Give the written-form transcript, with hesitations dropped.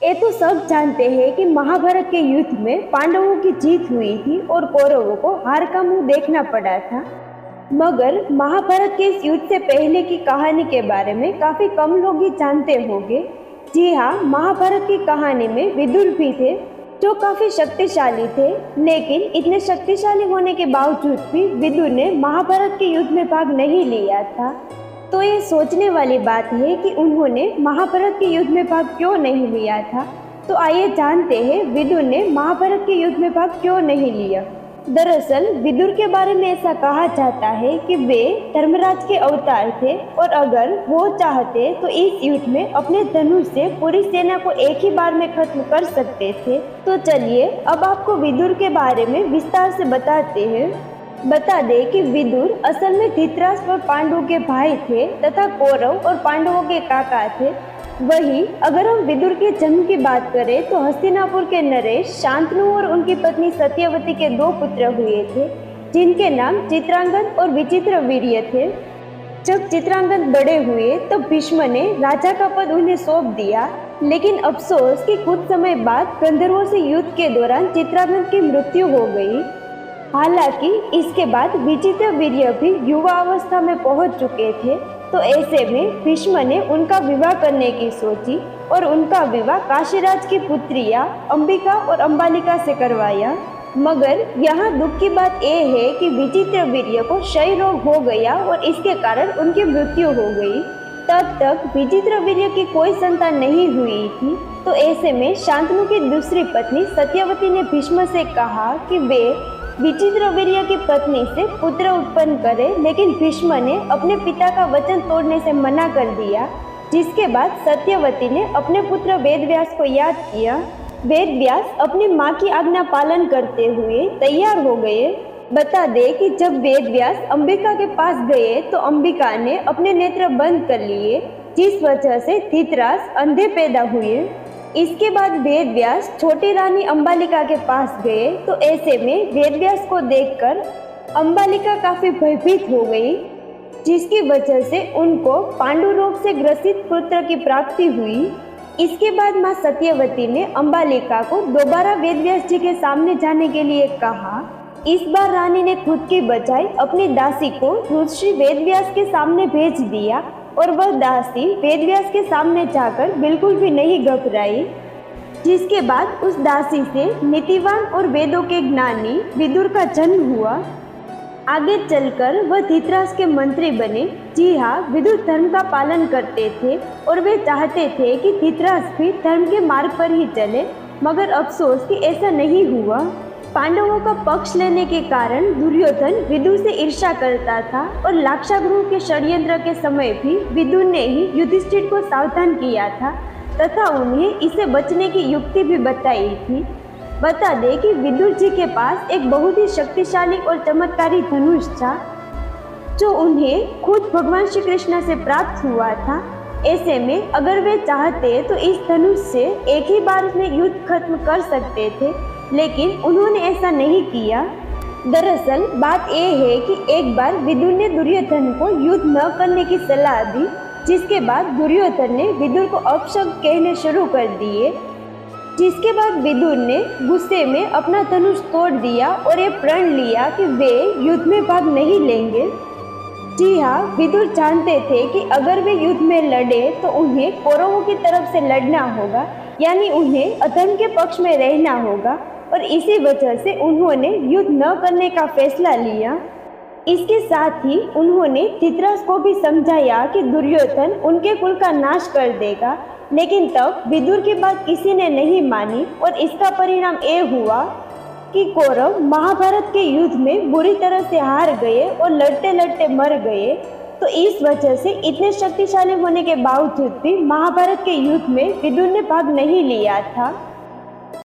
ये तो सब जानते हैं कि महाभारत के युद्ध में पांडवों की जीत हुई थी और कौरवों को हार का मुंह देखना पड़ा था। मगर महाभारत के इस युद्ध से पहले की कहानी के बारे में काफी कम लोग ही जानते होंगे। जी हाँ, महाभारत की कहानी में विदुर भी थे जो काफी शक्तिशाली थे, लेकिन इतने शक्तिशाली होने के बावजूद भी विदुर ने महाभारत के युद्ध में भाग नहीं लिया था। तो ये सोचने वाली बात है कि उन्होंने महाभारत के युद्ध में भाग क्यों नहीं लिया था। तो आइए जानते हैं विदुर ने महाभारत के युद्ध में भाग क्यों नहीं लिया। दरअसल विदुर के बारे में ऐसा कहा जाता है कि वे धर्मराज के अवतार थे और अगर वो चाहते तो इस युद्ध में अपने धनुष से पूरी सेना को एक ही बार में खत्म कर सकते थे। तो चलिए अब आपको विदुर के बारे में विस्तार से बताते हैं। बता दें कि विदुर असल में धृतराष्ट्र और पांडवों के भाई थे तथा कौरव और पांडवों के काका थे। वहीं अगर हम विदुर के जन्म की बात करें तो हस्तिनापुर के नरेश, शांतनु और उनकी पत्नी सत्यवती के 2 पुत्र हुए थे जिनके नाम चित्रांगद और विचित्रवीर्य थे। जब चित्रांगद बड़े हुए तब भीष्म ने राजा का पद उन्हें सौंप दिया, लेकिन अफसोस कि कुछ समय बाद गंधर्वों से युद्ध के दौरान चित्रांगद की मृत्यु हो गई। हालांकि इसके बाद विचित्रवीर्य भी युवा अवस्था में पहुंच चुके थे, तो ऐसे में भीष्म ने उनका विवाह करने की सोची और उनका विवाह काशीराज की पुत्रियां अंबिका और अंबालिका से करवाया। मगर यहाँ दुख की बात यह है कि विचित्रवीर्य को क्षय रोग हो गया और इसके कारण उनकी मृत्यु हो गई। तब तक विचित्रवीर्य की कोई संतान नहीं हुई थी। तो ऐसे में शांतनु की दूसरी पत्नी सत्यवती ने भीष्म से कहा कि वे विचित्रवीर्य की पत्नी से पुत्र उत्पन्न करे, लेकिन भीष्म ने अपने पिता का वचन तोड़ने से मना कर दिया। जिसके बाद सत्यवती ने अपने पुत्र वेदव्यास को याद किया। वेदव्यास अपनी मां की आज्ञा पालन करते हुए तैयार हो गए। बता दे कि जब वेदव्यास अंबिका के पास गए तो अंबिका ने अपने नेत्र बंद कर लिए, जिस वजह से धृतराष्ट्र अंधे पैदा हुए। इसके बाद वेदव्यास छोटी रानी अंबालिका के पास गए, तो ऐसे में वेदव्यास को देखकर अंबालिका काफी भयभीत हो गई, जिसकी वजह से उनको पांडु रोग से ग्रसित पुत्र की प्राप्ति हुई। इसके बाद मां सत्यवती ने अंबालिका को दोबारा वेदव्यास जी के सामने जाने के लिए कहा। इस बार रानी ने खुद की बजाय अपनी दासी को ऋषि वेदव्यास के सामने भेज दिया और वह दासी वेदव्यास के सामने जाकर बिल्कुल भी नहीं घबराई। जिसके बाद उस दासी से नीतिवान और वेदों के ज्ञानी विदुर का जन्म हुआ। आगे चलकर वह धृतराष्ट्र के मंत्री बने। जी हाँ, विदुर धर्म का पालन करते थे और वे चाहते थे कि धृतराष्ट्र भी धर्म के मार्ग पर ही चले, मगर अफसोस कि ऐसा नहीं हुआ। पांडवों का पक्ष लेने के कारण दुर्योधन विदुर से ईर्ष्या करता था और लाक्षागृह के षड्यंत्र के समय भी विदुर ने ही युधिष्ठिर को सावधान किया था तथा उन्हें इसे बचने की युक्ति भी बताई थी। बता दें कि विदुर जी के पास एक बहुत ही शक्तिशाली और चमत्कारी धनुष था जो उन्हें खुद भगवान श्री कृष्ण से प्राप्त हुआ था। ऐसे में अगर वे चाहते तो इस धनुष से एक ही बार में युद्ध खत्म कर सकते थे, लेकिन उन्होंने ऐसा नहीं किया। दरअसल बात यह है कि एक बार विदुर ने दुर्योधन को युद्ध न करने की सलाह दी, जिसके बाद दुर्योधन ने विदुर को अपशब्द कहने शुरू कर दिए। जिसके बाद विदुर ने गुस्से में अपना धनुष तोड़ दिया और ये प्रण लिया कि वे युद्ध में भाग नहीं लेंगे। जी हाँ, विदुर जानते थे कि अगर वे युद्ध में लड़े तो उन्हें कौरवों की तरफ से लड़ना होगा, यानी उन्हें अधर्म के पक्ष में रहना होगा, और इसी वजह से उन्होंने युद्ध न करने का फैसला लिया। इसके साथ ही उन्होंने धृतराष्ट्र को भी समझाया कि दुर्योधन उनके कुल का नाश कर देगा, लेकिन तब विदुर की बात किसी ने नहीं मानी और इसका परिणाम ये हुआ कि कौरव महाभारत के युद्ध में बुरी तरह से हार गए और लड़ते लड़ते मर गए। तो इस वजह से इतने शक्तिशाली होने के बावजूद भी महाभारत के युद्ध में विदुर ने भाग नहीं लिया था।